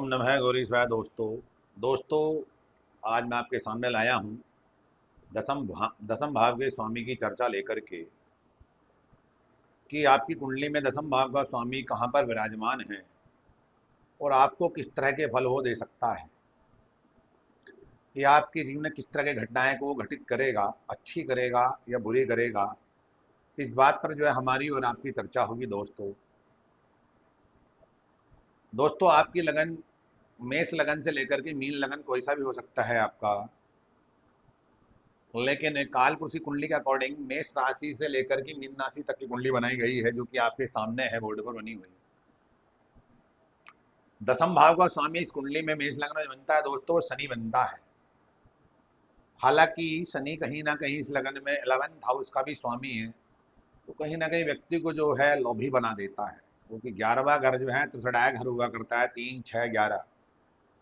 ओम नमः गौरी शिवाय। दोस्तों, आज मैं आपके सामने लाया हूँ दसम भाव के स्वामी की चर्चा लेकर के कि आपकी कुंडली में दसम भाव का स्वामी कहाँ पर विराजमान है और आपको किस तरह के फल वो दे सकता है। ये आपके जीवन में किस तरह की घटनाएं को वो घटित करेगा, अच्छी करेगा या बुरी करेगा, इस बात पर जो है हमारी और आपकी चर्चा होगी। दोस्तों, आपकी लगन मेष लगन से लेकर के मीन लगन कोई सा भी हो सकता है आपका, लेकिन काल पुरुष की कुंडली के अकॉर्डिंग मेष राशि से लेकर के मीन राशि तक की कुंडली बनाई गई है, जो कि आपके सामने है, बोर्ड पर बनी हुई है। दसम भाव का स्वामी इस कुंडली में मेष लग्न में बनता है दोस्तों, शनि बनता है। हालांकि शनि कहीं ना कहीं इस लगन में 11th हाउस का भी स्वामी है, तो कहीं ना कहीं व्यक्ति को जो है लोभी बना देता है, क्योंकि 11वां घर जो है त्रिसठाया घर हुआ करता है, 3, 6, 11।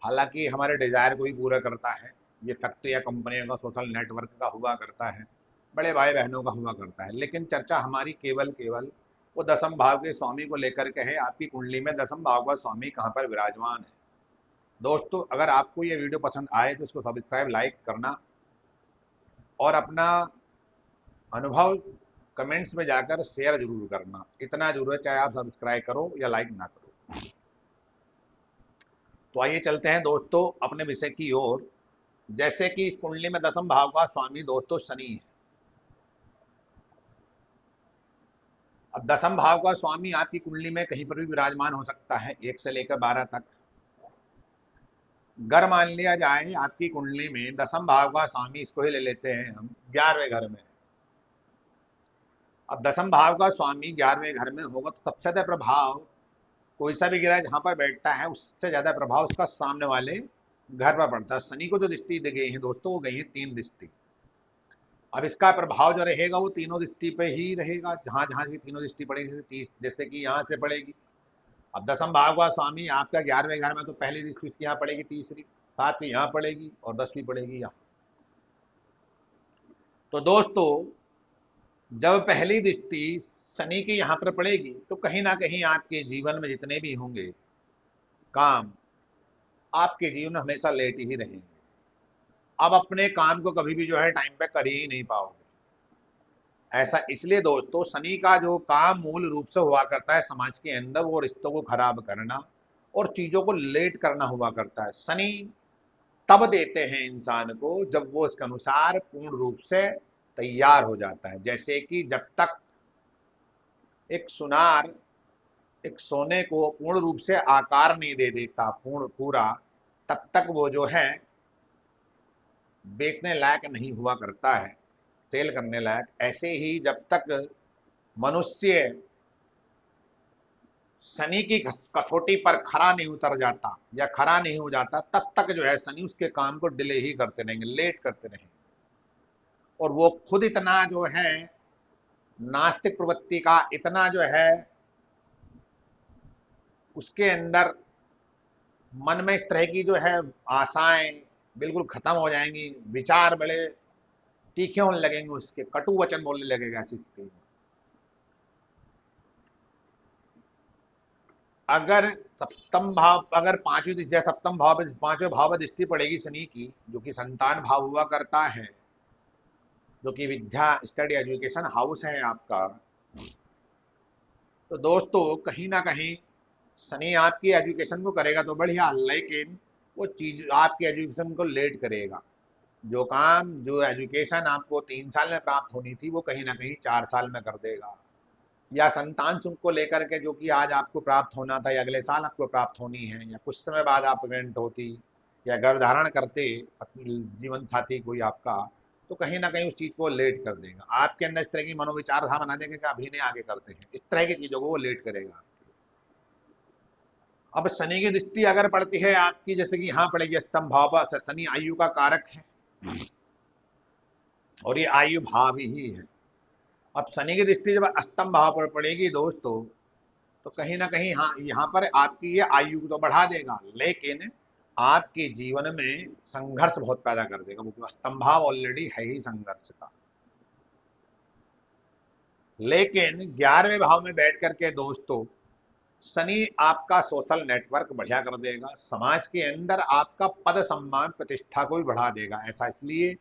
हालांकि हमारे डिजायर को भी पूरा करता है। ये फैक्ट्री या कंपनियों का, सोशल नेटवर्क का हुआ करता है, बड़े भाई बहनों का हुआ करता है। लेकिन चर्चा हमारी केवल केवल वो दसम भाव के स्वामी को लेकर के है। आपकी कुंडली में दसम भाव का स्वामी कहाँ पर विराजमान है। दोस्तों, अगर आपको ये वीडियो पसंद आए तो इसको सब्सक्राइब, लाइक करना और अपना अनुभव कमेंट्स में जाकर शेयर जरूर करना। इतना जरूर है, चाहे आप सब्सक्राइब करो या लाइक ना करो। तो आइए चलते हैं दोस्तों अपने विषय की ओर। जैसे कि इस कुंडली में दसम भाव का स्वामी दोस्तों शनि है। अब दसम भाव का स्वामी आपकी कुंडली में कहीं पर भी विराजमान हो सकता है, 1 से लेकर 12 तक। घर मान लिया जाए आपकी कुंडली में दसम भाव का स्वामी, इसको ही ले लेते हैं हम 11वें घर में। अब दसम भाव का स्वामी 11वें घर में होगा तो सबसे ज्यादा प्रभाव कोई सा भी ग्रह जहां पर बैठता है उससे ज्यादा प्रभाव उसका सामने वाले घर पर पड़ता है। शनि को जो दृष्टि दी गई है दोस्तों, वो गई है 3 दृष्टि। अब इसका प्रभाव जो रहेगा वो तीनों दृष्टि पे ही रहेगा, जहां जहां की तीनों दृष्टि पड़ेगी। जैसे कि यहाँ से पड़ेगी। अब दसम भाव का स्वामी आपका 11वें घर में, तो पहली दृष्टि उसकी यहाँ पड़ेगी, तीसरी, सातवीं यहाँ पड़ेगी और 10वीं पड़ेगी यहाँ। तो दोस्तों, जब पहली दृष्टि शनि की यहाँ पर पड़ेगी तो कहीं ना कहीं आपके जीवन में जितने भी होंगे काम, आपके जीवन में हमेशा लेट ही रहेंगे। अब अपने काम को कभी भी जो है टाइम पे कर ही नहीं पाओगे। ऐसा इसलिए दोस्तों, शनि का जो काम मूल रूप से हुआ करता है समाज के अंदर, वो रिश्तों को खराब करना और चीजों को लेट करना हुआ करता है। शनि तब देते हैं इंसान को जब वो इसके अनुसार पूर्ण रूप से तैयार हो जाता है। जैसे कि जब तक एक सुनार एक सोने को पूर्ण रूप से आकार नहीं दे देता पूर्ण पूरा, तब तक वो जो है बेचने लायक नहीं हुआ करता है, सेल करने लायक। ऐसे ही जब तक मनुष्य शनि की कसौटी पर खरा नहीं उतर जाता या खरा नहीं हो जाता, तब तक जो है शनि उसके काम को डिले ही करते रहेंगे, लेट करते रहेंगे। और वो खुद इतना जो है नास्तिक प्रवृत्ति का, इतना जो है उसके अंदर मन में इस तरह की जो है आशाएं बिल्कुल खत्म हो जाएंगी, विचार बड़े तीखे होने लगेंगे, उसके कटु वचन बोलने लगेगा ऐसी स्थिति में। अगर सप्तम भाव, अगर पांचवी दृष्टि, सप्तम भाव, पांचवें भाव में दृष्टि पड़ेगी शनि की, जो कि संतान भाव हुआ करता है, जो कि विद्या, स्टडी, एजुकेशन हाउस है आपका, तो दोस्तों कहीं ना कहीं शनि आपकी एजुकेशन को करेगा तो बढ़िया, लेकिन वो चीज आपकी एजुकेशन को लेट करेगा। जो काम, जो एजुकेशन आपको 3 साल में प्राप्त होनी थी, वो कहीं ना कहीं 4 साल में कर देगा। या संतान सुख को लेकर के जो कि आज आपको प्राप्त होना था या अगले साल आपको प्राप्त होनी है, या कुछ समय बाद आप इवेंट होती या गर्भ धारण करते अपनी जीवन साथी कोई आपका, तो कहीं ना कहीं उस चीज को लेट कर देगा। आपके अंदर इस तरह की मनोविचार था बना देंगे कि अभी नहीं, आगे करते हैं, इस तरह की चीजों को वो लेट करेगा। अब शनि की दृष्टि अगर पड़ती है आपकी, जैसे कि यहाँ पड़ेगी अष्टम भाव पर, शनि आयु का कारक है और ये आयु भाव ही है। अब शनि की दृष्टि जब अष्टम भाव पर पड़ेगी दोस्तों, तो कहीं ना कहीं हाँ, यहाँ पर आपकी ये आयु तो बढ़ा देगा, लेकिन आपके जीवन में संघर्ष बहुत पैदा कर देगा, वो स्तंभाव ऑलरेडी है ही संघर्ष का। लेकिन 11वें भाव में बैठ करके दोस्तों शनि आपका सोशल नेटवर्क बढ़िया कर देगा, समाज के अंदर आपका पद सम्मान प्रतिष्ठा को भी बढ़ा देगा। ऐसा इसलिए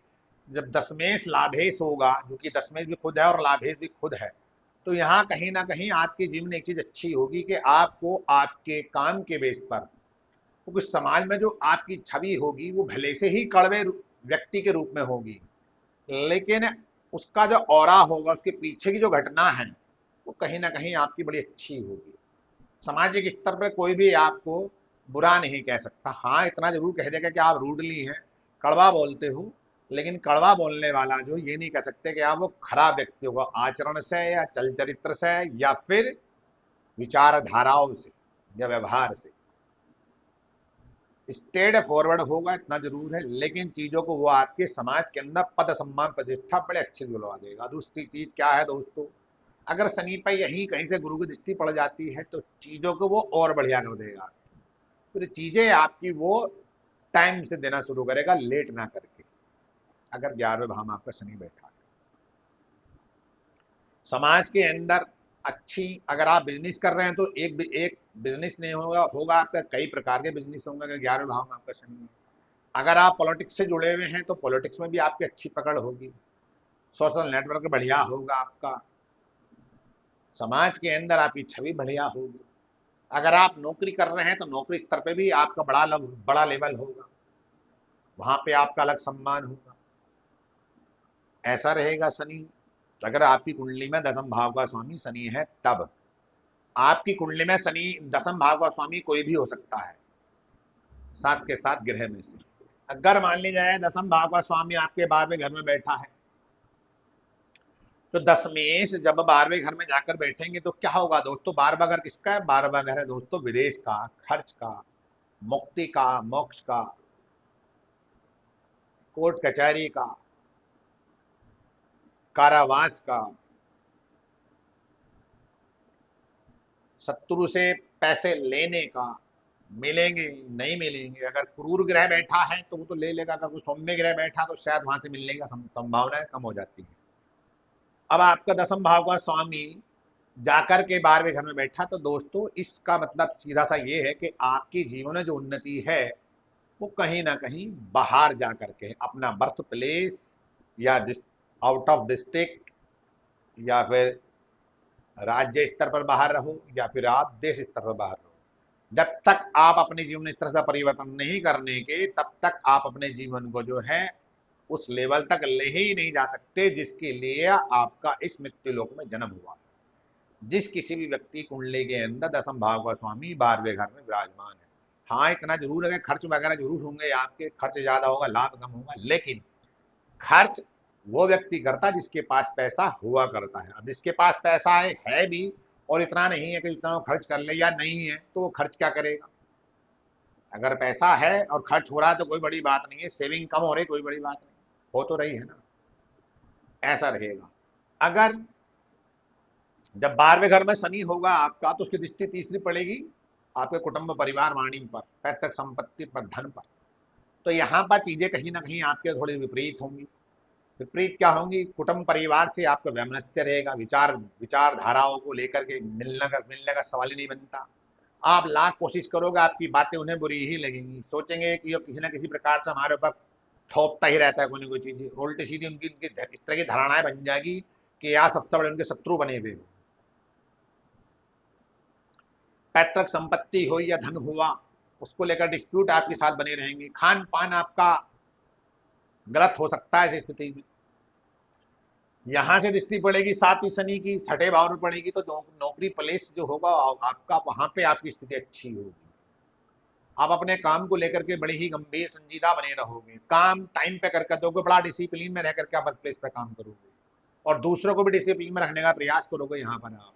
जब दशमेश लाभेश होगा, जो कि दशमेश भी खुद है और लाभेश भी खुद है, तो यहाँ कहीं ना कहीं आपके जीवन में एक चीज अच्छी होगी कि आपको आपके काम के बेस पर क्योंकि समाज में जो आपकी छवि होगी वो भले से ही कड़वे व्यक्ति के रूप में होगी, लेकिन उसका जो ऑरा होगा, उसके पीछे की जो घटना है वो कहीं ना कहीं आपकी बड़ी अच्छी होगी। सामाजिक स्तर पर कोई भी आपको बुरा नहीं कह सकता। हाँ, इतना जरूर कह देगा कि आप रूडली हैं, कड़वा बोलते हो, लेकिन कड़वा बोलने वाला जो ये नहीं कह सकते कि आप वो खराब व्यक्ति होगा आचरण से या चल चरित्र से या फिर विचारधाराओं से या व्यवहार से। स्ट्रेट फॉरवर्ड होगा इतना जरूर है, लेकिन चीजों को वो आपके समाज के अंदर पद सम्मान प्रतिष्ठा बड़े अच्छे से दिलवा देगा। दूसरी चीज क्या है दोस्तों, अगर शनि पर यहीं कहीं से गुरु की दृष्टि पड़ जाती है तो चीजों को वो और बढ़िया कर देगा। फिर चीजें आपकी वो टाइम से देना शुरू करेगा, लेट ना करके। अगर 11वें भाव में आपका शनि बैठा है, समाज के अंदर अच्छी, अगर आप बिजनेस कर रहे हैं तो एक बिजनेस नहीं होगा, होगा आपका कई प्रकार के बिजनेस होंगे अगर 11वें भाव में आपका शनि है। अगर आप पॉलिटिक्स से जुड़े हुए हैं तो पॉलिटिक्स में भी आपकी अच्छी पकड़ होगी, सोशल नेटवर्क बढ़िया होगा आपका, समाज के अंदर आपकी छवि बढ़िया होगी। अगर आप नौकरी कर रहे हैं तो नौकरी स्तर पे भी आपका बड़ा लेवल होगा, वहां पे आपका अलग सम्मान होगा। ऐसा रहेगा शनि। अगर आपकी कुंडली में दसम भाव का स्वामी शनि है, तब आपकी कुंडली में शनि दसम भाव का स्वामी कोई भी हो सकता है, साथ के साथ ग्रह में से। अगर मान ली जाए दसम भाव का स्वामी आपके 12वें घर में बैठा है, तो दशमेश जब 12वें घर में जाकर बैठेंगे तो क्या होगा दोस्तों, 12वां घर किसका है? 12वां घर है दोस्तों विदेश का, खर्च का, मुक्ति का, मोक्ष का, कोर्ट कचहरी का, कारावास का, शत्रु से पैसे लेने का, मिलेंगे नहीं मिलेंगे। अगर क्रूर ग्रह बैठा है तो वो तो ले लेगा, अगर कोई सौम्य ग्रह बैठा तो शायद वहां से मिलने की संभावनाएं कम हो जाती है। अब आपका दसम भाव का स्वामी जाकर के 12वें घर में बैठा, तो दोस्तों इसका मतलब सीधा सा ये है कि आपकी जीवन में जो उन्नति है वो कहीं ना कहीं बाहर जाकर के अपना बर्थ प्लेस या आउट ऑफ डिस्ट्रिक्ट या फिर राज्य स्तर पर बाहर रहो या फिर आप देश स्तर पर बाहर रहो, जब तक आप अपने जीवन स्तर का परिवर्तन नहीं करने के, तब तक आप अपने जीवन को जो है उस लेवल तक ले ही नहीं जा सकते जिसके लिए आपका इस मृत्यु लोक में जन्म हुआ। जिस किसी भी व्यक्ति कुंडली के अंदर दसम भाव का स्वामी 12वें घर में विराजमान है। हाँ, इतना जरूर है, खर्च वगैरह जरूर होंगे, आपके खर्च ज्यादा होगा, लाभ कम होगा, लेकिन खर्च वो व्यक्ति करता जिसके पास पैसा हुआ करता है। अब जिसके पास पैसा है भी और इतना नहीं है कि जितना वो खर्च कर ले, या नहीं है तो वो खर्च क्या करेगा। अगर पैसा है और खर्च हो रहा है तो कोई बड़ी बात नहीं है, सेविंग कम हो रही कोई बड़ी बात नहीं, हो तो रही है ना। ऐसा रहेगा। अगर जब 12वें घर में शनि होगा आपका तो उसकी दृष्टि तीसरी पड़ेगी आपके कुटुंब परिवार वाणी पर, पैतृक संपत्ति पर, धन पर। तो यहाँ पर चीजें कहीं ना कहीं आपके थोड़ी विपरीत होंगी। विपरीत क्या होंगी, कुटुंब परिवार से आपका वैमनस्य रहेगा, विचारधाराओं को लेकर के मिलने का सवाल ही नहीं बनता। आप लाख कोशिश करोगे, आपकी बातें उन्हें बुरी ही लगेंगी, सोचेंगे कि ये किसी ना किसी प्रकार से हमारे ऊपर थोपता ही रहता है कोई ना कोई चीज, उल्टी सीधी उनकी उनकी इस तरह की धारणाएं बन जाएगी कि आप सबसे बड़े उनके शत्रु बने हुए हो। पैतृक संपत्ति हो या धन हुआ, उसको लेकर डिस्प्यूट आपके साथ बने रहेंगे। खान पान आपका गलत हो सकता है ऐसी स्थिति में। यहां से दृष्टि पड़ेगी सातवीं शनि की, छठे भाव में पड़ेगी, तो नौकरी प्लेस जो होगा आपका, वहां पे आपकी स्थिति अच्छी होगी। आप अपने काम को लेकर के बड़े ही गंभीर संजीदा बने रहोगे, काम टाइम पे करके दोगे, बड़ा डिसिप्लिन में रह करके आप वर्क प्लेस पे काम करोगे और दूसरों को भी डिसिप्लिन में रखने का प्रयास करोगे। यहाँ पर आप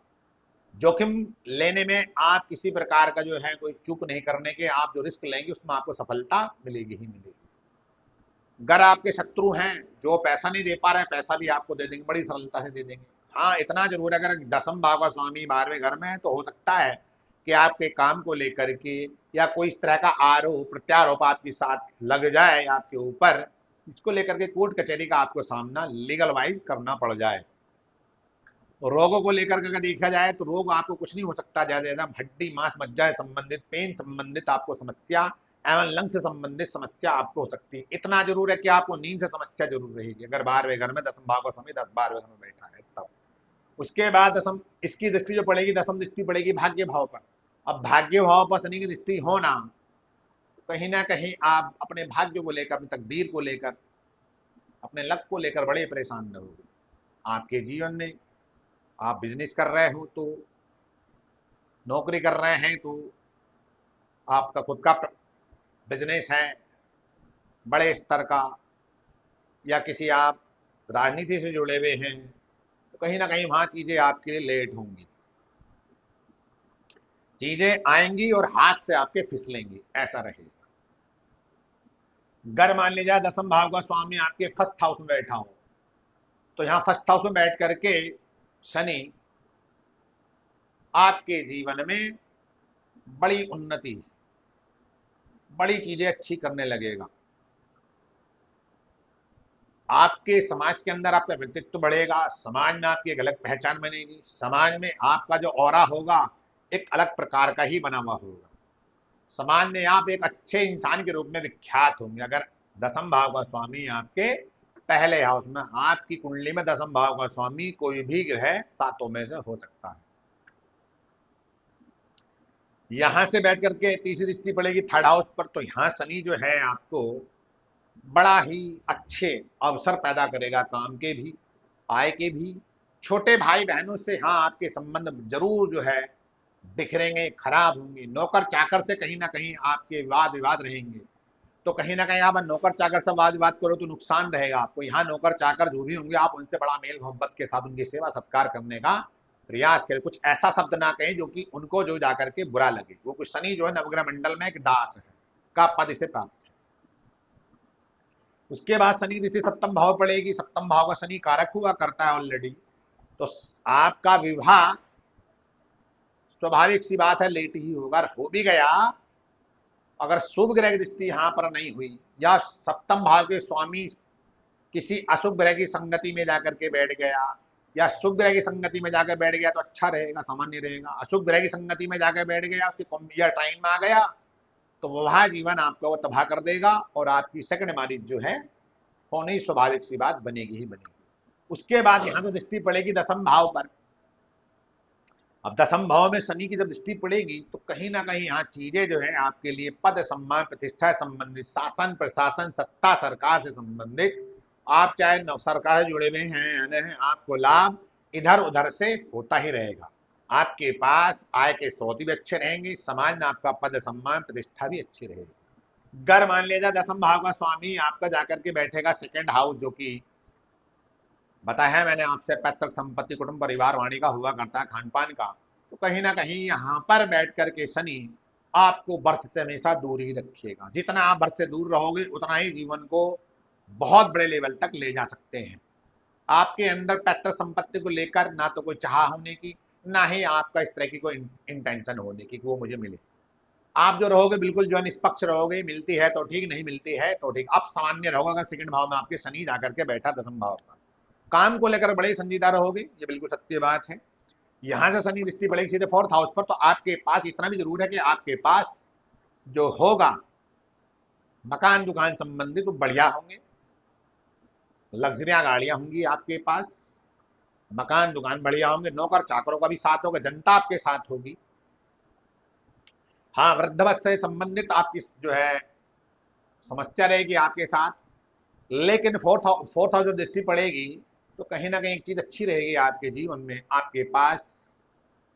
जोखिम लेने में आप किसी प्रकार का जो है कोई चूक नहीं करने के, आप जो रिस्क लेंगे उसमें आपको सफलता मिलेगी ही मिलेगी। अगर आपके शत्रु हैं जो पैसा नहीं दे पा रहे हैं, पैसा भी आपको दे देंगे, बड़ी सरलता से दे देंगे। हाँ, इतना जरूर है, अगर दसम भाव का स्वामी 12वें घर में है तो हो सकता है कि आपके काम को लेकर के या कोई इस तरह का आरोप प्रत्यारोप आपके साथ लग जाए आपके ऊपर, इसको लेकर के कोर्ट कचहरी का आपको सामना लीगल वाइज करना पड़ जाए। रोगों को लेकर के अगर देखा जाए तो रोग आपको कुछ नहीं हो सकता, ज्यादा ज्यादा हड्डी मांस मज्जा से संबंधित, पेन संबंधित आपको समस्या एवं लंग से संबंधित समस्या आपको हो सकती है। इतना जरूर है कि आपको नींद से समस्या जरूर रहेगी अगर 12वें घर में दसम भाव का स्वामी 10 12वें घर में बैठा है तब। उसके बाद दसम, इसकी दृष्टि जो पड़ेगी, दसम दृष्टि पड़ेगी भाग्य भाव पर। अब भाग्य भाव पर शनि की दृष्टि होना, कहीं ना कहीं आप अपने भाग्य को लेकर, अपनी तकदीर को लेकर, अपने लक को लेकर बड़े परेशान रहोगे। आपके जीवन में आप बिजनेस कर रहे हो तो, नौकरी कर रहे हैं तो, आपका खुद का बिजनेस है बड़े स्तर का, या किसी आप राजनीति से जुड़े हुए हैं तो कहीं ना कहीं वहां चीजें आपके लिए लेट होंगी, चीजें आएंगी और हाथ से आपके फिसलेंगी, ऐसा रहेगा। अगर मान लीजिए दसम भाव का स्वामी आपके फर्स्ट हाउस में बैठा हो, तो यहाँ फर्स्ट हाउस में बैठ करके शनि आपके जीवन में बड़ी उन्नति, बड़ी चीजें अच्छी करने लगेगा। आपके समाज के अंदर आपका व्यक्तित्व बढ़ेगा, समाज में आपकी एक अलग पहचान बनेगी, समाज में आपका जो ऑरा होगा एक अलग प्रकार का ही बना हुआ होगा, समाज में आप एक अच्छे इंसान के रूप में विख्यात होंगे। अगर दसम भाव का स्वामी आपके पहले हाउस में, आपकी कुंडली में दसम भाव का स्वामी कोई भी ग्रह सातों में से हो सकता है। यहां से बैठ करके तीसरी दृष्टि पड़ेगी थर्ड हाउस पर, तो यहां शनि जो है आपको बड़ा ही अच्छे अवसर पैदा करेगा, काम के भी, आय के भी। छोटे भाई बहनों से हाँ आपके संबंध जरूर जो है बिखरेंगे, खराब होंगे। नौकर चाकर से कहीं ना कहीं आपके वाद विवाद रहेंगे, तो कहीं ना कहीं आप नौकर चाकर से वाद विवाद करो तो नुकसान रहेगा आपको। यहाँ नौकर चाकर जो भी होंगे आप उनसे बड़ा मेल मोहब्बत के साथ उनकी सेवा सत्कार करने का प्रयास करें। कुछ ऐसा शब्द ना कहें जो कि उनको जो जाकर के बुरा लगे। वो कुछ शनि जो है नवग्रह मंडल में एक दास है का पद इसे प्राप्त है। उसके बाद शनि दृष्टि सप्तम भाव पड़ेगी, सप्तम भाव का शनि कारक हुआ करता है ऑलरेडी, तो आपका विवाह स्वाभाविक सी बात है लेट ही होगा। हो भी गया, अगर शुभ ग्रह की दृष्टि यहां पर नहीं हुई या सप्तम भाव के स्वामी किसी अशुभ ग्रह की संगति में जाकर के बैठ गया या शुभ ग्रह की संगति में जाकर बैठ गया तो अच्छा रहेगा, सामान्य रहेगा। अशुभ ग्रह की संगति में जाकर बैठ गया, उसके कुंभिया टाइम में आ गया तो वह जीवन आपका वो तबाह कर देगा और आपकी सेकंड मैरिज जो है होनी स्वाभाविक सी बात बनेगी ही बनेगी। उसके बाद यहां तो दृष्टि पड़ेगी दसम भाव पर। अब दसम भाव में शनि की जब दृष्टि पड़ेगी तो कहीं ना कहीं यहाँ चीजें जो है आपके लिए पद सम्मान प्रतिष्ठा से संबंधित, शासन प्रशासन सत्ता सरकार से संबंधित, आप चाहे सरकार से जुड़े हुए हैं, आपको लाभ इधर उधर से होता ही रहेगा। आपके पास आय के स्रोत भी अच्छे रहेंगे, समाज में आपका पद सम्मान प्रतिष्ठा भी अच्छी रहेगी। अगर मान लीजिए दसम भाव का स्वामी आपका जाकर के बैठेगा सेकंड हाउस, जो कि बताया है मैंने आपसे पैतृक संपत्ति कुटुंब परिवार वाणी का हुआ करता है, खान पान का, तो कहीं ना कहीं यहाँ पर बैठ करके शनि आपको बर्थ से हमेशा दूर ही रखेगा। जितना आप बर्थ से दूर रहोगे उतना ही जीवन को बहुत बड़े लेवल तक ले जा सकते हैं। आपके अंदर पैतृक संपत्ति को लेकर ना तो कोई चाह होने की, ना ही आपका इस तरह की कोई इंटेंशन होने की कि वो मुझे मिले। आप जो रहोगे बिल्कुल जो है निष्पक्ष रहोगे, मिलती है तो ठीक, नहीं मिलती है तो ठीक। आप सामान्य रहोगे अगर सेकंड भाव में आपके शनि जाकर के बैठा दसम भाव का। काम को लेकर बड़े संजीदा रहोगे, ये बिल्कुल सत्य बात है। यहां से शनि दृष्टि पड़ेगी सीधे फोर्थ हाउस पर, तो आपके पास इतना भी जरूर है कि आपके पास जो होगा मकान दुकान संबंधित तो बढ़िया होंगे, लग्जरिया गाड़ियां होंगी आपके पास, मकान दुकान बढ़िया होंगे, नौकर चाकरों का भी साथ होगा, जनता आपके साथ होगी। हाँ, वृद्धावस्था से संबंधित आपकी जो है समस्या रहेगी आपके साथ, लेकिन फोर्थ हाउस जब दृष्टि पड़ेगी तो कहीं ना कहीं एक चीज अच्छी रहेगी आपके जीवन में। आपके पास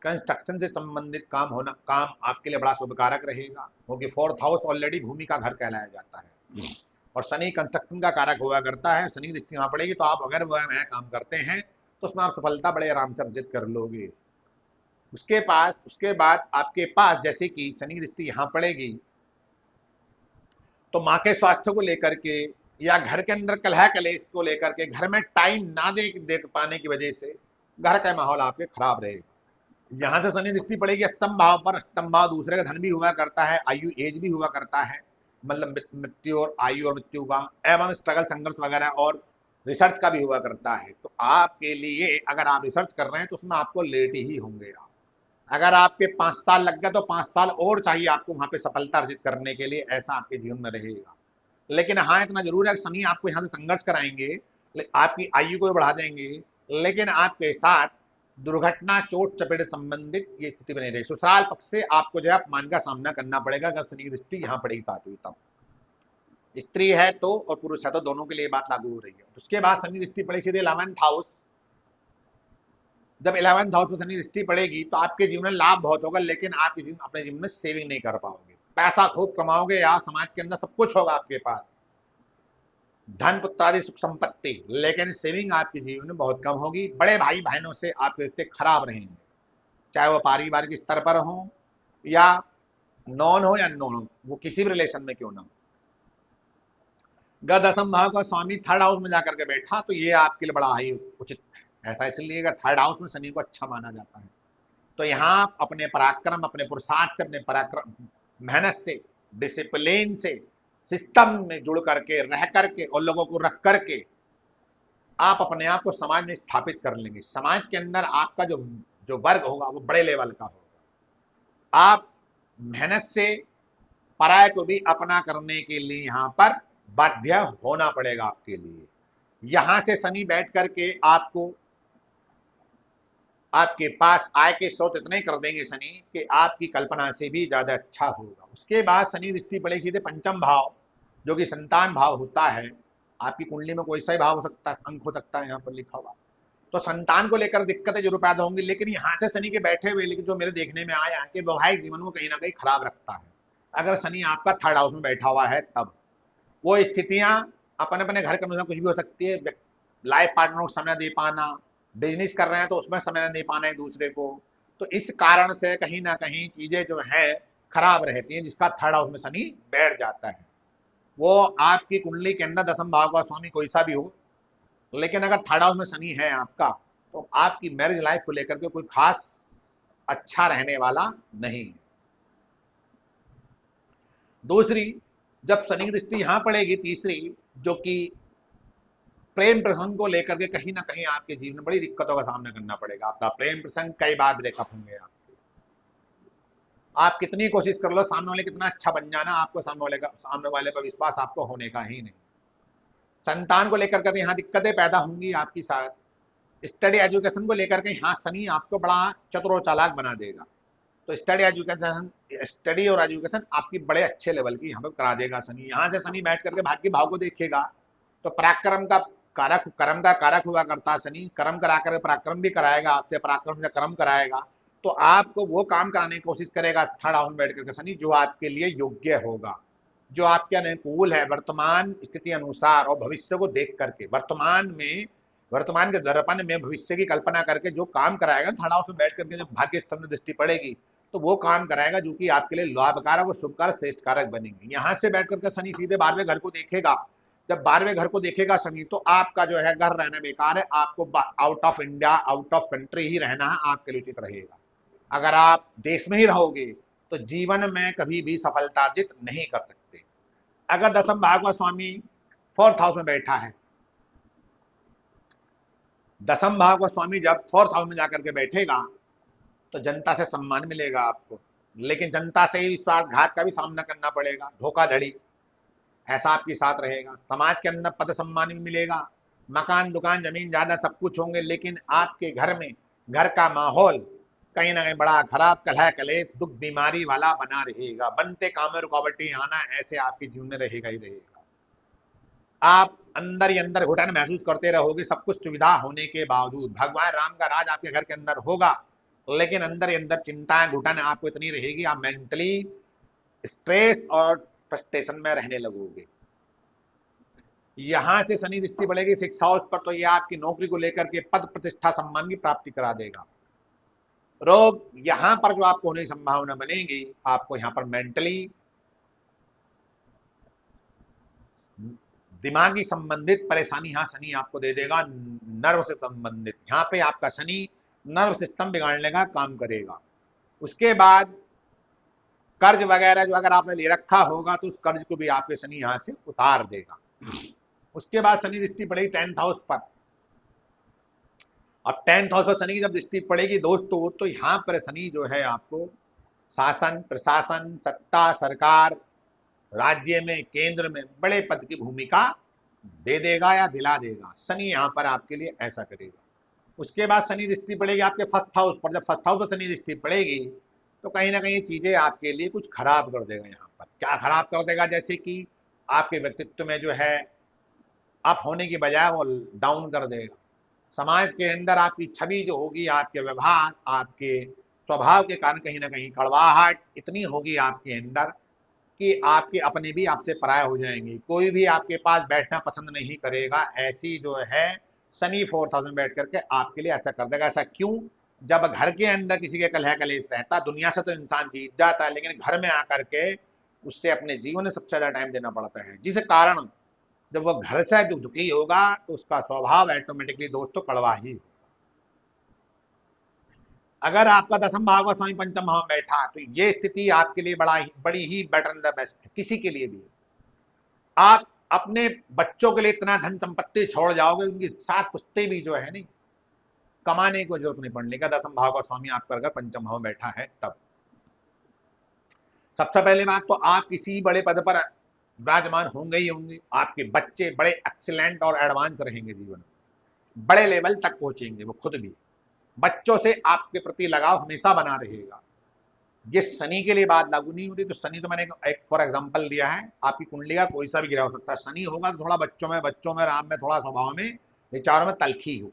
कंस्ट्रक्शन से संबंधित काम होना, काम आपके लिए बड़ा शुभकारक रहेगा, क्योंकि फोर्थ हाउस ऑलरेडी भूमि का घर कहलाया जाता है और शनि कंस्ट्रक्शन का कारक हुआ करता है। शनि दृष्टि वहां पड़ेगी तो आप अगर वह काम करते हैं तो उसमें आप सफलता बड़े आराम से अर्जित कर लोगे। उसके बाद आपके पास जैसे कि शनि की दृष्टि यहाँ पड़ेगी तो माँ के स्वास्थ्य को लेकर के या घर के अंदर कलह कलेश को लेकर के, घर में टाइम ना दे पाने की वजह से घर का माहौल आपके खराब रहेगा। यहां से शनि दृष्टि पड़ेगी अष्टम भाव पर। अष्टम भाव दूसरे का धन भी हुआ करता है, आयु एज भी हुआ करता है, मतलब मृत्यु और आयु और मृत्यु का एवं स्ट्रगल संघर्ष वगैरह और रिसर्च का भी हुआ करता है। तो आपके लिए अगर आप रिसर्च कर रहे हैं तो उसमें आपको लेट ही होंगे आप। अगर आपके 5 साल लग गए तो 5 साल और चाहिए आपको वहां पे सफलता अर्जित करने के लिए, ऐसा आपके जीवन में रहेगा। लेकिन हाँ इतना जरूर है कि शनि आपको यहाँ से संघर्ष कराएंगे, आपकी आयु को बढ़ा देंगे, लेकिन आपके साथ दुर्घटना चोट चपेट संबंधित ये स्थिति बनी रहेगी। ससुराल पक्ष से आपको जो है अपमान का सामना करना पड़ेगा अगर शनि की दृष्टि यहाँ पड़ेगी सातवीं तब। स्त्री है तो और पुरुष है तो दोनों के लिए बात लागू हो रही है। उसके बाद शनि दृष्टि पड़ेगी सीधे 11th हाउस। जब 11th हाउस में शनि दृष्टि पड़ेगी तो आपके जीवन में लाभ बहुत होगा, लेकिन आप अपने जीवन में सेविंग नहीं कर पाओगे। पैसा खूब कमाओगे या समाज के अंदर सब कुछ होगा आपके पास, धन पुत्र आदि सुख संपत्ति, लेकिन सेविंग आपके जीवन में बहुत कम होगी। बड़े भाई बहनों से आपके रिश्ते खराब रहेंगे, चाहे वो पारिवारिक स्तर पर हो या नॉन हो या नॉन हो, वो किसी भी रिलेशन में क्यों ना हो। अगर 10th भाव का स्वामी 3rd हाउस में जाकर के बैठा तो ये आपके लिए बड़ा ही उचित है। ऐसा इसलिए 3rd हाउस में शनि को अच्छा माना जाता है। तो यहाँ अपने पराक्रम, अपने पुरुषार्थ से, अपने पराक्रम मेहनत से, डिसिप्लिन से, सिस्टम में जुड़ करके रह करके और लोगों को रख करके आप अपने आप को समाज में स्थापित कर लेंगे। समाज के अंदर आपका जो जो वर्ग होगा वो बड़े लेवल का होगा। आप मेहनत से पराय को भी अपना करने के लिए यहाँ पर बाध्य होना पड़ेगा आपके लिए। यहां से शनि बैठ करके आपको आपके पास आय के स्रोत इतने कर देंगे शनि कि आपकी कल्पना से भी ज्यादा अच्छा होगा। उसके बाद शनि दृष्टि पड़ेगी सीधे 5th भाव, जो कि संतान भाव होता है। आपकी कुंडली में कोई सा भाव हो सकता है, अंक हो सकता है यहाँ पर लिखा हुआ। तो संतान को लेकर दिक्कतें जरूर पैदा होंगी, लेकिन यहाँ से शनि के बैठे हुए, लेकिन जो मेरे देखने में आया है कि वैवाहिक जीवन को कहीं ना कहीं खराब रखता है। अगर शनि आपका 3rd हाउस में बैठा हुआ है तब वो स्थितियां अपने अपने घर के अनुसार कुछ भी हो सकती है। लाइफ पार्टनर को समय दे पाना, बिजनेस कर रहे हैं तो उसमें समय न दे पाना एक दूसरे को, तो इस कारण से कहीं ना कहीं चीजें जो है खराब रहती हैं, जिसका 3rd हाउस में शनि बैठ जाता है। वो आपकी कुंडली के अंदर 10th भाव का स्वामी कोई सा भी हो, लेकिन अगर 3rd हाउस में शनि है आपका तो आपकी मैरिज लाइफ को लेकर के कोई खास अच्छा रहने वाला नहीं है। दूसरी, जब शनि की दृष्टि यहां पड़ेगी तीसरी, जो कि प्रेम प्रसंग को लेकर के कहीं ना कहीं आपके जीवन में बड़ी दिक्कतों का सामना करना पड़ेगा। आपका प्रेम प्रसंग कई बार ब्रेकअप होंगे आपके। आप कितनी कोशिश कर लो, सामने वाले कितना अच्छा बन जाना, आपको सामने वाले पर विश्वास आपको होने का ही नहीं। संतान को लेकर के यहाँ दिक्कतें पैदा होंगी आपकी साथ। स्टडी एजुकेशन को लेकर के यहाँ शनि आपको बड़ा चतुर और चालाक बना देगा। तो स्टडी और एजुकेशन आपकी बड़े अच्छे लेवल की यहाँ पे करा देगा शनि। यहाँ से शनि बैठ करके भाग्य भाव को देखेगा तो पराक्रम का कारक, कर्म का कारक हुआ करता है शनि। कर्म करा कर पराक्रम भी कराएगा आपसे, पराक्रम से कर्म कराएगा तो आपको वो काम कराने की कोशिश करेगा 3rd हाउस में बैठ करके शनि, जो आपके लिए योग्य होगा, जो आपके अनुकूल है वर्तमान स्थिति अनुसार और भविष्य को देख करके। वर्तमान के दर्पण में भविष्य की कल्पना करके जो काम कराएगा 3rd हाउस में बैठ करके, जब भाग्य स्तंभ में दृष्टि पड़ेगी तो वो काम कराएगा जो कि आपके लिए लाभकारक और शुभकारक श्रेष्ठ कारक बनेंगे। यहां से बैठ करके शनि सीधे 12वें घर को देखेगा। जब 12वें घर को देखेगा शनि तो आपका जो है घर रहना बेकार है, आपको out of India, out of country ही रहना है, आपके लिए उचित रहेगा। अगर आप देश में ही रहोगे तो जीवन में कभी भी सफलता अर्जित नहीं कर सकते। अगर 10th भाव का स्वामी 4th हाउस में बैठा है, 10th भाव का स्वामी जब 4th हाउस में जाकर के बैठेगा तो जनता से सम्मान मिलेगा आपको, लेकिन जनता से ही विश्वासघात का भी सामना करना पड़ेगा, धोखाधड़ी ऐसा आपके साथ रहेगा। समाज के अंदर पद सम्मान भी मिलेगा, मकान दुकान जमीन ज्यादा सब कुछ होंगे, लेकिन आपके घर में घर का माहौल कहीं ना कहीं बड़ा खराब, कलह कलेश दुख बीमारी वाला बना रहेगा। बनते काम में रुकावटें आना ऐसे आपके जीवन में रहेगा ही रहेगा। आप अंदर ही अंदर घुटन महसूस करते रहोगे, सब कुछ सुविधा होने के बावजूद। भगवान राम का राज आपके घर के अंदर होगा, लेकिन अंदर ही अंदर चिंताएं घुटन आपको इतनी रहेगी, आप मेंटली स्ट्रेस और फ्रस्ट्रेशन में रहने लगोगे। यहां से शनि दृष्टि पड़ेगी 6th हाउस पर तो ये आपकी नौकरी को लेकर के पद प्रतिष्ठा सम्मान की प्राप्ति करा देगा। रोग यहां पर जो आपको होने की संभावना बनेगी, आपको यहां पर मेंटली दिमागी संबंधित परेशानी यहाँ शनि आपको दे देगा, नर्व से संबंधित। यहाँ पे आपका शनि नर्व सिस्टम बिगाड़ने का काम करेगा। उसके बाद कर्ज वगैरह जो अगर आपने ले रखा होगा तो उस कर्ज को भी आपके शनि यहाँ से उतार देगा। उसके बाद शनि दृष्टि पड़ेगी 10th हाउस पर। अब 10th हाउस पर शनि की जब दृष्टि पड़ेगी दोस्तों, तो यहाँ पर शनि जो है आपको शासन, प्रशासन, सत्ता, सरकार, राज्य में, केंद्र में बड़े पद की भूमिका दे देगा या दिला देगा। शनि यहाँ पर आपके लिए ऐसा करेगा। उसके बाद शनि दृष्टि पड़ेगी आपके फर्स्ट हाउस पर। जब फर्स्ट हाउस पर शनि दृष्टि पड़ेगी तो कहीं ना कहीं चीजें आपके लिए कुछ खराब कर देगा। यहाँ पर क्या खराब कर देगा, जैसे कि आपके व्यक्तित्व में जो है अप होने की बजाय वो डाउन कर देगा। समाज के अंदर आपकी छवि जो होगी, आपके व्यवहार, आपके स्वभाव के कारण कहीं ना कहीं कड़वाहट इतनी होगी आपके अंदर कि आपके अपने भी आपसे पराये हो जाएंगे। कोई भी आपके पास बैठना पसंद नहीं करेगा। ऐसी जो है शनि 4th हाउस में बैठ करके आपके लिए ऐसा कर देगा। ऐसा क्यों? जब घर के अंदर किसी के कलह कलेश रहता, दुनिया से तो इंसान जीत जाता है, लेकिन घर में आकर के उससे अपने जीवन में सबसे ज्यादा टाइम देना पड़ता है, जिस कारण जब वो घर से जो दुखी होगा तो उसका स्वभाव ऑटोमेटिकली दोस्तों कड़वा ही होगा। अगर आपका दसम भाव का स्वामी पंचम भाव में बैठा तो ये स्थिति आपके लिए बड़ी ही बेटर एंड द बेस्ट है। किसी के लिए भी आप अपने बच्चों के लिए इतना धन संपत्ति छोड़ जाओगे, उनके साथ पुश्ते भी जो है नहीं, कमाने को जरूरत नहीं पड़ने का। दसम भाव का स्वामी आपका अगर पंचम भाव में बैठा है तब सबसे पहले बात तो आप किसी बड़े पद पर विराजमान होंगे ही होंगे। आपके बच्चे बड़े एक्सीलेंट और एडवांस रहेंगे, जीवन में बड़े लेवल तक पहुंचेंगे वो खुद भी। बच्चों से आपके प्रति लगाव हमेशा बना रहेगा। ये शनि के लिए बात लागू नहीं होती। तो शनि तो मैंने एक फॉर एग्जांपल दिया है, आपकी कुंडली का कोई सा भी ग्रह हो सकता है। शनि होगा तो थोड़ा बच्चों में राम में थोड़ा स्वभाव में विचारों में तलखी हो।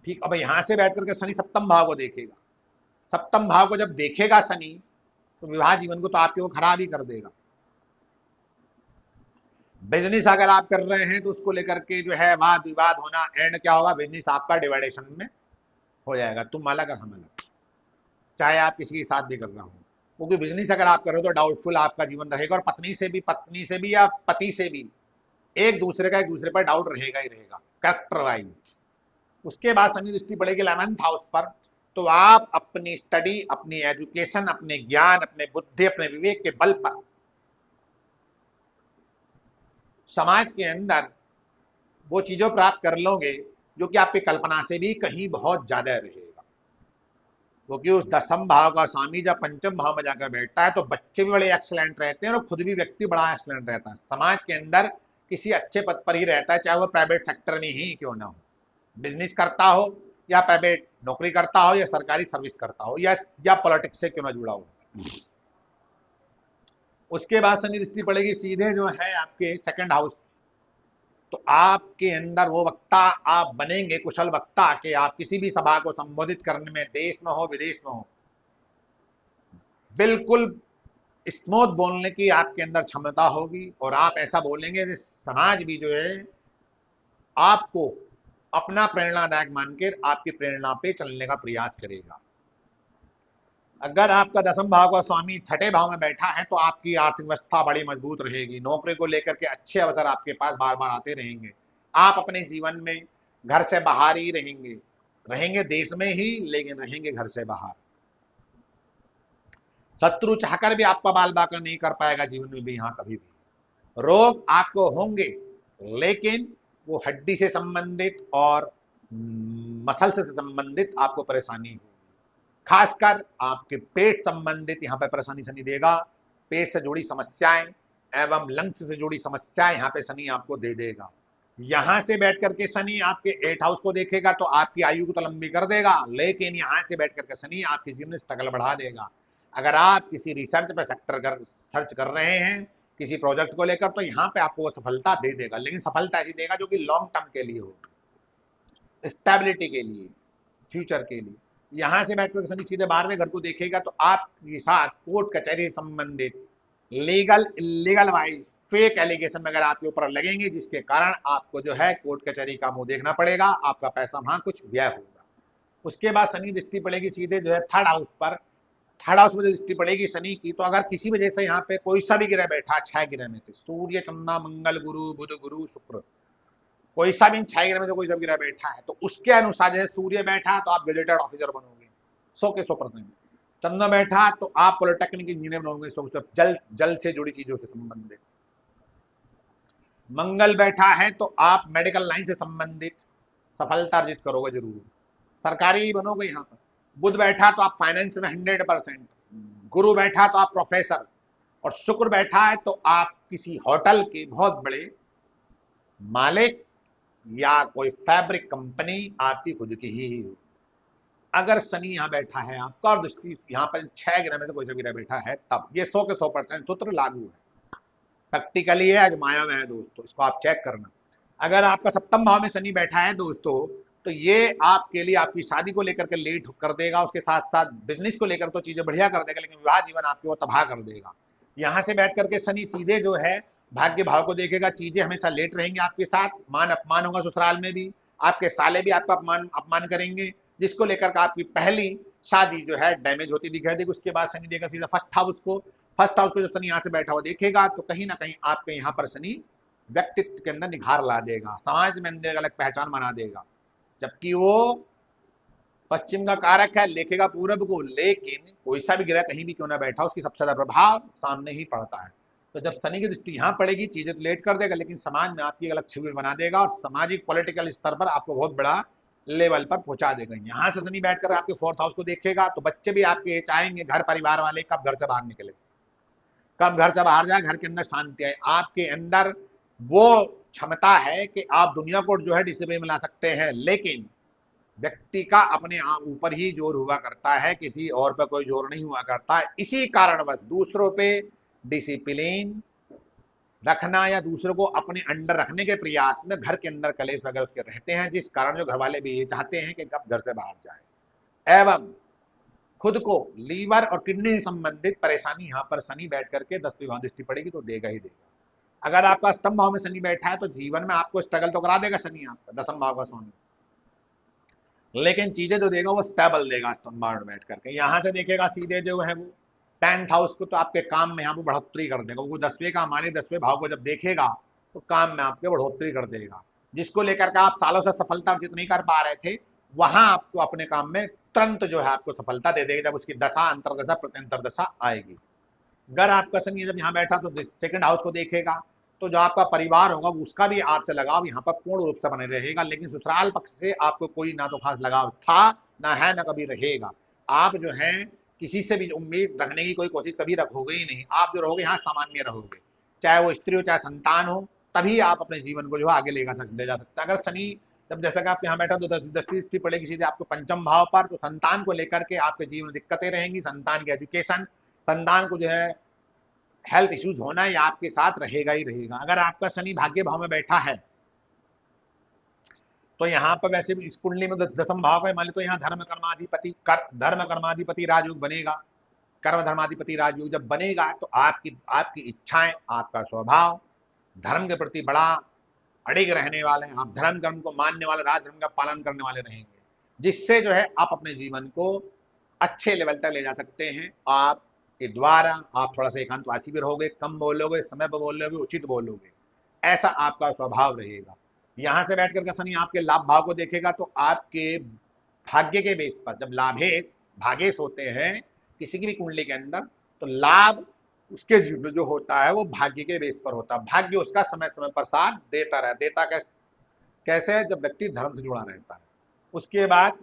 ठीक, अब यहां से बैठ करके शनि सप्तम भाव को देखेगा। सप्तम भाव को जब देखेगा शनि, तो विवाह जीवन को तो आपके वो खराब ही कर देगा। बिजनेस अगर आप कर रहे हैं तो उसको लेकर के जो है वाद विवाद होना, एंड क्या होगा, बिजनेस आपका डिवाइडेशन में हो जाएगा। तुम अलग और हम अलग, चाहे आप किसी के साथ भी कर रहे हो। क्योंकि बिजनेस अगर आप कर रहे हो तो डाउटफुल आपका जीवन रहेगा, और पत्नी से भी या पति से भी एक दूसरे का एक दूसरे पर डाउट रहेगा ही रहेगा, कैरेक्टर वाइज। उसके बाद शनि दृष्टि पड़ेगी 11th हाउस पर। तो आप अपनी स्टडी, अपनी एजुकेशन, अपने ज्ञान, अपने बुद्धि, अपने विवेक के बल पर समाज के अंदर वो चीजों प्राप्त कर लोगे जो कि आपकी कल्पना से भी कहीं बहुत ज्यादा रहेगा। क्योंकि उस दसम भाव का स्वामी जब पंचम भाव में जाकर बैठता है तो बच्चे भी बड़े एक्सलेंट रहते हैं और खुद भी व्यक्ति बड़ा एक्सलेंट रहता है। समाज के अंदर किसी अच्छे पद पर ही रहता है, चाहे वो प्राइवेट सेक्टर में ही क्यों ना हो, बिजनेस करता हो या प्राइवेट नौकरी करता हो या सरकारी सर्विस करता हो या पॉलिटिक्स से क्यों ना जुड़ा हो। उसके बाद शनि दृष्टि पड़ेगी सीधे जो है आपके 2nd हाउस। तो आपके अंदर वो वक्ता आप बनेंगे, कुशल वक्ता, कि आप किसी भी सभा को संबोधित करने में, देश में हो विदेश में हो, बिल्कुल स्मूथ बोलने की आपके अंदर क्षमता होगी। और आप ऐसा बोलेंगे कि समाज भी जो है आपको अपना प्रेरणादायक मानकर आपकी प्रेरणा पे चलने का प्रयास करेगा। अगर आपका दसम भाव का स्वामी 6ठे भाव में बैठा है तो आपकी आर्थिक व्यवस्था बड़ी मजबूत रहेगी। नौकरी को लेकर के अच्छे अवसर आपके पास बार बार आते रहेंगे। आप अपने जीवन में घर से बाहर ही रहेंगे, रहेंगे देश में ही लेकिन रहेंगे घर से बाहर। शत्रु चाहकर भी आपका बाल बाका नहीं कर पाएगा जीवन में भी, यहाँ कभी भी। रोग आपको होंगे लेकिन वो हड्डी से संबंधित और मसल से संबंधित आपको परेशानी होगी। खासकर आपके पेट संबंधित यहाँ पे परेशानी शनि देगा। पेट से जुड़ी समस्याएं एवं लंग्स से जुड़ी समस्याएं यहाँ पे शनि आपको दे देगा। यहां से बैठ करके शनि आपके 8th हाउस को देखेगा तो आपकी आयु को तो लंबी कर देगा, लेकिन यहां से बैठ करके शनि आपके जीवन में स्ट्रगल बढ़ा देगा। अगर आप किसी रिसर्च पे सर्च कर रहे हैं किसी प्रोजेक्ट को लेकर, तो यहाँ पे आपको वो सफलता दे देगा, लेकिन सफलता ऐसी देगा जो कि लॉन्ग टर्म के लिए हो, स्टेबिलिटी के लिए, फ्यूचर के लिए। यहां से बैठ कर शनि सीधे 12वें घर को देखेगा तो आपके साथ कोर्ट कचहरी संबंधित legal illegal wise fake allegation वगैरह आपके ऊपर लगेंगे, जिसके कारण आपको जो है कोर्ट कचहरी का मुंह देखना पड़ेगा, आपका पैसा वहां कुछ व्यय होगा। उसके बाद शनि दृष्टि पड़ेगी सीधे जो है 3rd हाउस पर। 3rd हाउस में जो दृष्टि पड़ेगी शनि की, तो अगर किसी वजह से यहाँ पे कोई सा भी ग्रह बैठा, 6 ग्रह में से सूर्य, चंद्रमा, मंगल, गुरु, बुध, गुरु, शुक्र, कोई सा भी 6 ग्रह में से कोई सा भी ग्रह बैठा है, तो उसके अनुसार जैसे सूर्य बैठा तो आप गजेटेड ऑफिसर बनोगे 100 के 100%। चंद्र बैठा तो आप पॉलिटेक्निक इंजीनियर बनोगे 100%, जल जल से जुड़ी चीजों से संबंधित। मंगल बैठा है तो आप मेडिकल लाइन से संबंधित सफलता अर्जित करोगे जरूर, सरकारी बनोगे यहाँ पर। बुध बैठा तो आप फाइनेंस में 100%, गुरु बैठा तो आप प्रोफेसर, और शुक्र बैठा है तो आप किसी होटल के बहुत बड़े मालिक, या कोई फैब्रिक कंपनी आपकी खुद की ही। अगर शनि यहाँ बैठा है आपका और दृष्टि यहाँ पर 6 ग्रह में से कोई सा ग्रह बैठा है, तब ये 100 के 100% सूत्र लागू है, प्रैक्टिकली है, आजमाया में है दोस्तों, इसको आप चेक करना। अगर आपका सप्तम भाव में शनि बैठा है दोस्तों, तो ये आपके लिए आपकी शादी को लेकर के लेट कर देगा, उसके साथ साथ बिजनेस को लेकर तो चीजें बढ़िया कर देगा, लेकिन विवाह जीवन आपके वो तबाह कर देगा। यहाँ से बैठ करके शनि सीधे जो है भाग्य भाव को देखेगा, चीजें हमेशा लेट रहेंगी आपके साथ, मान अपमान होगा ससुराल में भी, आपके साले भी आपका अपमान अपमान करेंगे, जिसको लेकर के आपकी पहली शादी जो है डैमेज होती दिखाई देगी। उसके बाद शनि देगा सीधा फर्स्ट हाउस को, फर्स्ट हाउस को जब शनि यहाँ से बैठा हुआ देखेगा तो कहीं ना कहीं आपके यहाँ पर शनि व्यक्तित्व के अंदर निखार ला देगा, समाज में अंदर अलग पहचान बना देगा, जबकि वो पश्चिम का कारक है, लेखेगा पूरब को, लेकिन कोई सा भी ग्रह कहीं भी क्यों ना बैठा उसकी सबसे ज्यादा प्रभाव सामने ही पड़ता है। तो जब शनि की दृष्टि यहाँ पड़ेगी चीजें तो लेट कर देगा, लेकिन समाज में आपकी अलग छवि बना देगा और सामाजिक पॉलिटिकल स्तर पर आपको बहुत बड़ा लेवल पर पहुंचा देगा। यहाँ से शनि बैठकर आपके फोर्थ हाउस को देखेगा तो बच्चे भी आपके चाहेंगे, घर परिवार वाले कब घर से बाहर निकले, कब घर से बाहर जाए, घर के अंदर शांति आए। आपके अंदर वो क्षमता है कि आप दुनिया को जो है डिसिप्लिन में ला सकते हैं, लेकिन व्यक्ति का अपने ऊपर ही जोर हुआ करता है, किसी और पर कोई जोर नहीं हुआ करता है। इसी कारणवश दूसरों पे डिसिप्लिन रखना या दूसरों को अपने अंडर रखने के प्रयास में घर के अंदर कलेश वगैरह उसके रहते हैं, जिस कारण जो घर वाले भी ये चाहते हैं कि कब घर से बाहर जाए। एवं खुद को लीवर और किडनी से संबंधित परेशानी यहाँ पर शनि बैठ करके 10वीं भाव दृष्टि पड़ेगी तो देगा ही देगा। अगर आपका अष्टम भाव में शनि बैठा है तो जीवन में आपको स्ट्रगल तो करा देगा शनि आपका, दसम भाव का स्वामी, लेकिन चीजें जो देगा वो स्टेबल देगा अष्टम भाव में बैठ करके। यहाँ से देखेगा सीधे जो है वो 10th हाउस को, तो आपके काम में यहाँ पर बढ़ोतरी कर देगा, वो 10वें का हमारे 10वें भाव को जब देखेगा तो काम में आपके बढ़ोतरी कर देगा, जिसको लेकर के आप सालों से सफलता अर्जित नहीं कर पा रहे थे, वहां आपको अपने काम में तुरंत जो है आपको सफलता दे देगी, जब उसकी दशा अंतरदशा प्रत्यंतर दशा आएगी। अगर आपका शनि जब यहाँ बैठा तो सेकंड हाउस को देखेगा, तो जो आपका परिवार होगा उसका भी आपसे लगाव यहाँ पर पूर्ण रूप से बने रहेगा, लेकिन ससुराल पक्ष से आपको कोई ना तो खास लगाव था, ना है, ना कभी रहेगा। आप जो है किसी से भी उम्मीद रखने की कोई कोशिश कभी रखोगे ही नहीं, आप जो रहोगे यहाँ सामान्य रहोगे, चाहे वो स्त्री हो चाहे संतान हो, तभी आप अपने जीवन को जो आगे ले जा सकते हैं। अगर शनि जब जैसा कि आप यहाँ बैठा तो दृष्टि पड़ेगी सीधे आपको पंचम भाव पर, तो संतान को लेकर के आपके जीवन में दिक्कतें रहेंगी, संतान के एजुकेशन, संतान को जो है हेल्थ इश्यूज होना ये आपके साथ रहेगा ही रहेगा। अगर आपका शनि भाग्य भाव में बैठा है तो यहाँ पर वैसे भी इस कुंडली में दसम भाव का मान लो, तो यहाँ धर्म कर्माधिपति राजयोग बनेगा। कर्म धर्माधिपति राजयोग जब बनेगा तो आपकी आपकी इच्छाएं, आपका स्वभाव धर्म के प्रति बड़ा अड़िग रहने वाले हैं, आप धर्म कर्म को मानने वाले, राज धर्म का पालन करने वाले रहेंगे, जिससे जो है आप अपने जीवन को अच्छे लेवल तक ले जा सकते हैं। आपके द्वारा आप थोड़ा सा एकांतवासी भी रहोगे, कम बोलोगे, समय पर बोलोगे, उचित बोलोगे, ऐसा आपका स्वभाव रहेगा। यहां से बैठ करके शनि आपके लाभ भाव को देखेगा तो आपके भाग्य के बेस पर, जब लाभेश भागेश होते हैं किसी की भी कुंडली के अंदर, तो लाभ उसके जीवन जो होता है वो भाग्य के बेस पर होता है। भाग्य उसका समय समय पर साथ देता रहे, देता कैसे, जब व्यक्ति धर्म से जुड़ा रहता है। उसके बाद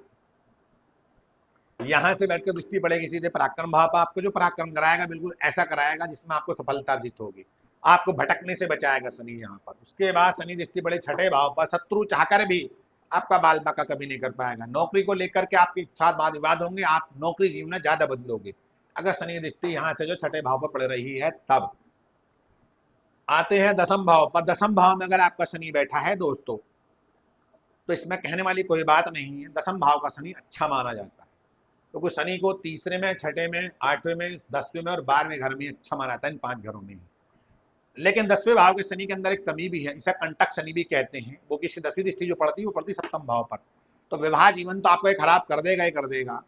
यहां से बैठकर दृष्टि पड़ेगी सीधे पराक्रम भाव पर, आपको जो पराक्रम कराएगा बिल्कुल ऐसा कराएगा जिसमें आपको सफलता अर्जित होगी, आपको भटकने से बचाएगा शनि यहाँ पर। उसके बाद शनि दृष्टि पड़े छठे भाव पर, शत्रु चाहकर भी आपका बाल बाका कभी नहीं कर पाएगा। नौकरी को लेकर के आपके साथ वाद विवाद होंगे, आप नौकरी जीवन में ज्यादा बदलोगे अगर शनि दृष्टि यहाँ से जो छठे भाव पर पड़ रही है। तब आते हैं दसम भाव पर। दसम भाव में अगर आपका शनि बैठा है दोस्तों, तो इसमें कहने वाली कोई बात नहीं है, दसम भाव का शनि अच्छा माना जाता है, क्योंकि तो शनि को तीसरे में, छठे में, आठवें में, 10वें में और 12वें घर में अच्छा माना जाता है, इन 5 घरों में ही। लेकिन 10वें भाव के शनि के अंदर एक कमी भी है, इसे कंटक शनि भी कहते हैं, वो कि 10वीं दृष्टि जो पड़ती है वो पड़ती है सप्तम भाव पर। तो विवाह जीवन तो आपको खराब कर देगा ही कर देगा,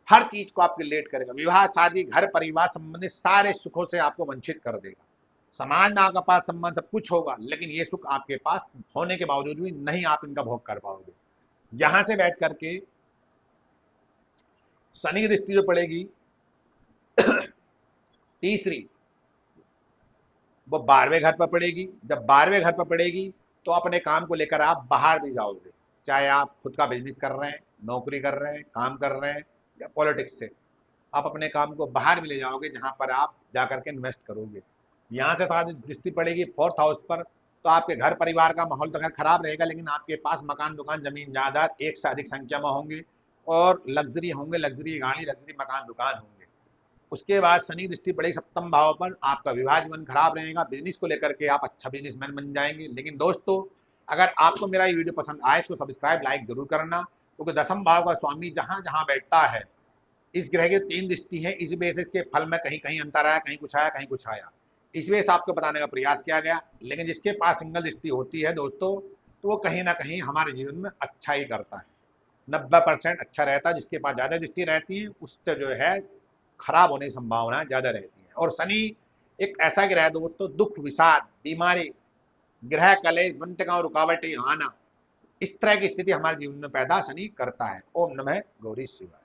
हर चीज को आपके लेट करेगा, विवाह शादी घर परिवार संबंधित सारे सुखों से आपको वंचित कर देगा। समाज में आपके पास सम्मान सब कुछ होगा, लेकिन ये सुख आपके पास होने के बावजूद भी नहीं आप इनका भोग कर पाओगे। यहां से बैठ करके शनि की दृष्टि जो पड़ेगी तीसरी, वो 12वें घर पर पड़ेगी। जब 12वें घर पर पड़ेगी तो अपने काम को लेकर आप बाहर भी जाओगे, चाहे आप खुद का बिजनेस कर रहे हैं, नौकरी कर रहे हैं, काम कर रहे हैं, या पॉलिटिक्स से आप अपने काम को बाहर भी ले जाओगे, जहां पर आप जाकर के इन्वेस्ट करोगे। यहाँ से साथ दृष्टि पड़ेगी 4th हाउस पर, तो आपके घर परिवार का माहौल तो खैर खराब रहेगा, लेकिन आपके पास मकान दुकान जमीन जायदाद एक से अधिक संख्या में होंगे, और लग्जरी होंगे, लग्जरी गाड़ी, लग्जरी मकान दुकान होंगे। उसके बाद शनि दृष्टि पड़ेगी 7th भाव पर, आपका विवाह जीवन खराब रहेगा, बिजनेस को लेकर के आप अच्छा बिजनेसमैन बन जाएंगे। लेकिन दोस्तों, अगर आपको मेरा ये वीडियो पसंद आए तो सब्सक्राइब लाइक जरूर करना, क्योंकि 10th भाव का स्वामी जहां जहां बैठता है, इस ग्रह की 3 दृष्टि है, इस बेसिस के फल में कहीं कहीं अंतर आया, कहीं कुछ आया, कहीं कुछ आया, इस वजह से आपको बताने का प्रयास किया गया। लेकिन जिसके पास सिंगल दृष्टि होती है दोस्तों, तो वो कहीं ना कहीं हमारे जीवन में अच्छा ही करता है, 90% अच्छा रहता है। जिसके पास ज्यादा दृष्टि रहती है उससे जो है खराब होने की संभावना ज्यादा रहती है। और शनि एक ऐसा ग्रह है दोस्तों, दुख, विषाद, बीमारी, ग्रह कलेश, बंटका और रुकावटें आना, इस तरह की स्थिति हमारे जीवन में पैदा शनि करता है। ओम नमः गौरी शिवाय।